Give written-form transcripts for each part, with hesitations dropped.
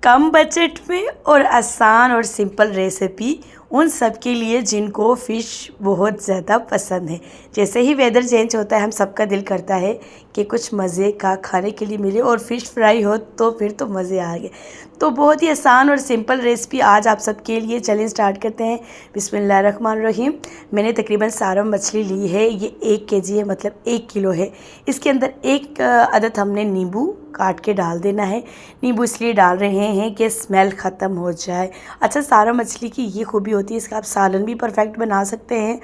कम budget में और आसान और सिंपल रेसिपी उन सब के लिए जिनको फ़िश बहुत ज़्यादा पसंद है। जैसे ही वेदर चेंज होता है हम सबका दिल करता है कि कुछ मज़े का खाने के लिए मिले और फ़िश फ्राई हो तो फिर तो मज़े आ गए। तो बहुत ही आसान और सिंपल रेसिपी आज आप सबके लिए, चलिए स्टार्ट करते हैं। बिस्मिल्लाहिर्रहमानिर्रहीम। मैंने तकरीबन सारा मछली ली है, ये 1 केजी है, मतलब 1 किलो है। इसके अंदर एक अदद हमने नींबू काट के डाल देना है। नींबू इसलिए डाल रहे हैं कि स्मेल ख़त्म हो जाए। अच्छा, सारा मछली की ये खूबी होती है, इसका आप सालन भी परफेक्ट बना सकते हैं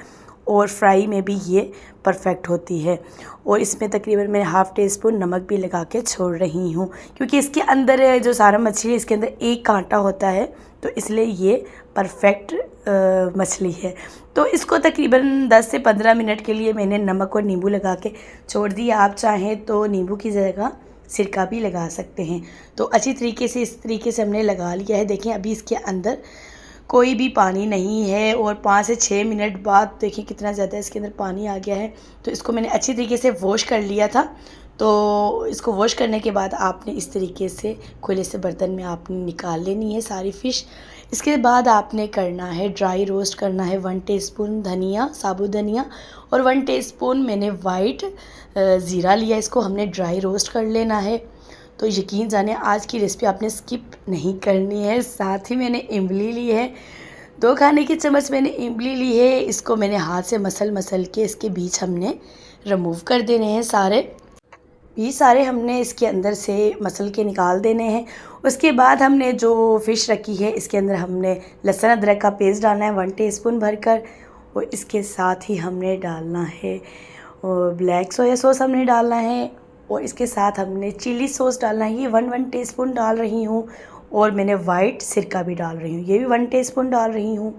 और फ्राई में भी ये परफेक्ट होती है। और इसमें तकरीबन मैं ½ टी स्पून नमक भी लगा के छोड़ रही हूँ, क्योंकि इसके अंदर जो सारा मछली है इसके अंदर एक कांटा होता है, तो इसलिए ये परफेक्ट मछली है। तो इसको तकरीबन 10 से 15 मिनट के लिए मैंने नमक और नींबू लगा के छोड़ दिया। आप चाहें तो नींबू की जगह सिरका भी लगा सकते हैं। तो अच्छी तरीके से इस तरीके से हमने लगा लिया है। देखें अभी इसके अंदर कोई भी पानी नहीं है और 5 से 6 मिनट बाद देखिए कितना ज़्यादा इसके अंदर पानी आ गया है। तो इसको मैंने अच्छी तरीके से वॉश कर लिया था। तो इसको वॉश करने के बाद आपने इस तरीके से खुले से बर्तन में आपने निकाल लेनी है सारी फ़िश। इसके बाद आपने करना है ड्राई रोस्ट करना है 1 टीस्पून धनिया, साबुत धनिया, और 1 टीस्पून मैंने वाइट ज़ीरा लिया। इसको हमने ड्राई रोस्ट कर लेना है। तो यकीन जाने आज की रेसिपी आपने स्किप नहीं करनी है। साथ ही मैंने इमली ली है, 2 खाने की चम्मच मैंने इमली ली है। इसको मैंने हाथ से मसल के इसके बीज हमने रिमूव कर देने हैं। सारे हमने इसके अंदर से मसल के निकाल देने हैं। उसके बाद हमने जो फ़िश रखी है इसके अंदर हमने लहसुन अदरक का पेस्ट डालना है 1 टीस्पून भरकर, और इसके साथ ही हमने डालना है और ब्लैक सोया सॉस हमने डालना है, और इसके साथ हमने चिली सॉस डालना है। ये 1 टीस्पून डाल रही हूँ, और मैंने वाइट सिरका भी डाल रही हूँ, ये भी 1 टीस्पून डाल रही हूँ।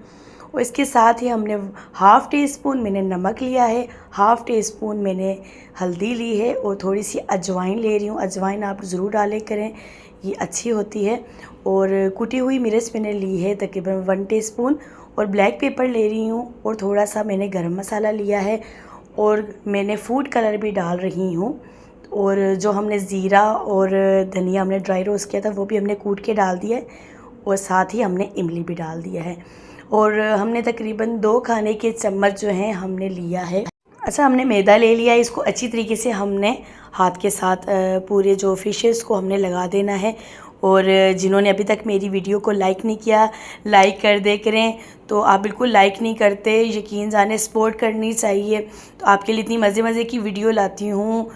और इसके साथ ही हमने ½ टीस्पून मैंने नमक लिया है, ½ टीस्पून मैंने हल्दी ली है, और थोड़ी सी अजवाइन ले रही हूँ। अजवाइन आप ज़रूर डालें करें, ये अच्छी होती है। और कुटी हुई मिर्च मैंने ली है तकरीबन 1 टीस्पून, और ब्लैक पेपर ले रही हूँ, और थोड़ा सा मैंने गरम मसाला लिया है, और मैंने फूड कलर भी डाल रही हूँ। और जो हमने ज़ीरा और धनिया हमने ड्राई रोस्ट किया था वो भी हमने कूट के डाल दिया है, और साथ ही हमने इमली भी डाल दिया है। और हमने तकरीबन 2 खाने के चम्मच जो हैं हमने लिया है। अच्छा, हमने मैदा ले लिया है। इसको अच्छी तरीके से हमने हाथ के साथ पूरे जो फ़िशेस को हमने लगा देना है। और जिन्होंने अभी तक मेरी वीडियो को लाइक नहीं किया, लाइक कर दे करें। तो आप बिल्कुल लाइक नहीं करते, यकीन जाने सपोर्ट करनी चाहिए। तो आपके लिए इतनी मज़े की वीडियो लाती हूँ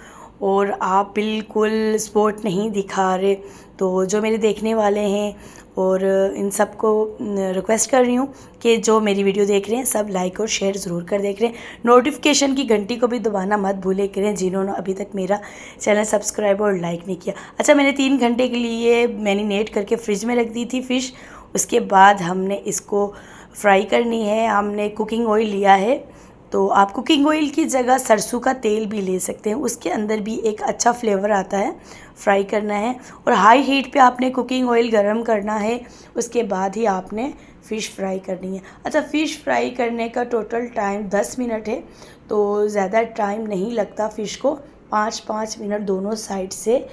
और आप बिल्कुल सपोर्ट नहीं दिखा रहे। तो जो मेरे देखने वाले हैं और इन सब को रिक्वेस्ट कर रही हूँ कि जो मेरी वीडियो देख रहे हैं सब लाइक और शेयर ज़रूर कर देख रहे हैं। नोटिफिकेशन की घंटी को भी दबाना मत भूले करें जिन्होंने अभी तक मेरा चैनल सब्सक्राइब और लाइक नहीं किया। अच्छा, मैंने 3 घंटे के लिए मैरिनेट करके फ्रिज में रख दी थी फ़िश। उसके बाद हमने इसको फ्राई करनी है। हमने कुकिंग ऑयल लिया है, तो आप कुकिंग ऑयल की जगह सरसों का तेल भी ले सकते हैं, उसके अंदर भी एक अच्छा फ्लेवर आता है। फ्राई करना है और हाई हीट पे आपने कुकिंग ऑयल गरम करना है। उसके बाद ही आपने फ़िश फ्राई करनी है। अच्छा, फ़िश फ्राई करने का टोटल टाइम 10 मिनट है, तो ज़्यादा टाइम नहीं लगता। फ़िश को 5-5 मिनट दोनों साइड से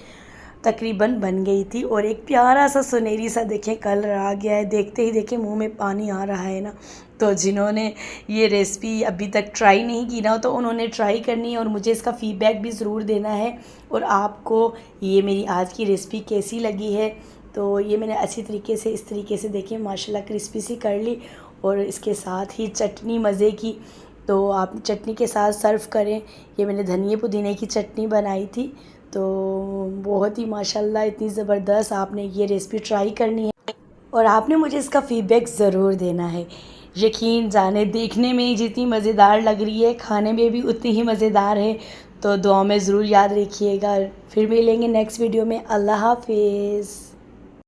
तकरीबन बन गई थी, और एक प्यारा सा सुनहरी सा देखें कलर आ गया है। देखते ही देखें मुंह में पानी आ रहा है ना। तो जिन्होंने ये रेसिपी अभी तक ट्राई नहीं की ना, तो उन्होंने ट्राई करनी है और मुझे इसका फ़ीडबैक भी ज़रूर देना है। और आपको ये मेरी आज की रेसिपी कैसी लगी है। तो ये मैंने अच्छी तरीके से इस तरीके से देखें माशाल्लाह क्रिस्पी सी कर ली, और इसके साथ ही चटनी मज़े की, तो आप चटनी के साथ सर्व करें। ये मैंने धनिया पुदीने की चटनी बनाई थी, तो बहुत ही माशाल्लाह इतनी ज़बरदस्त। आपने ये रेसिपी ट्राई करनी है और आपने मुझे इसका फ़ीडबैक ज़रूर देना है। यकीन जाने देखने में ही जितनी मज़ेदार लग रही है खाने में भी उतनी ही मज़ेदार है। तो दुआ में ज़रूर याद रखिएगा। फिर मिलेंगे नेक्स्ट वीडियो में। अल्लाह हाफिज़।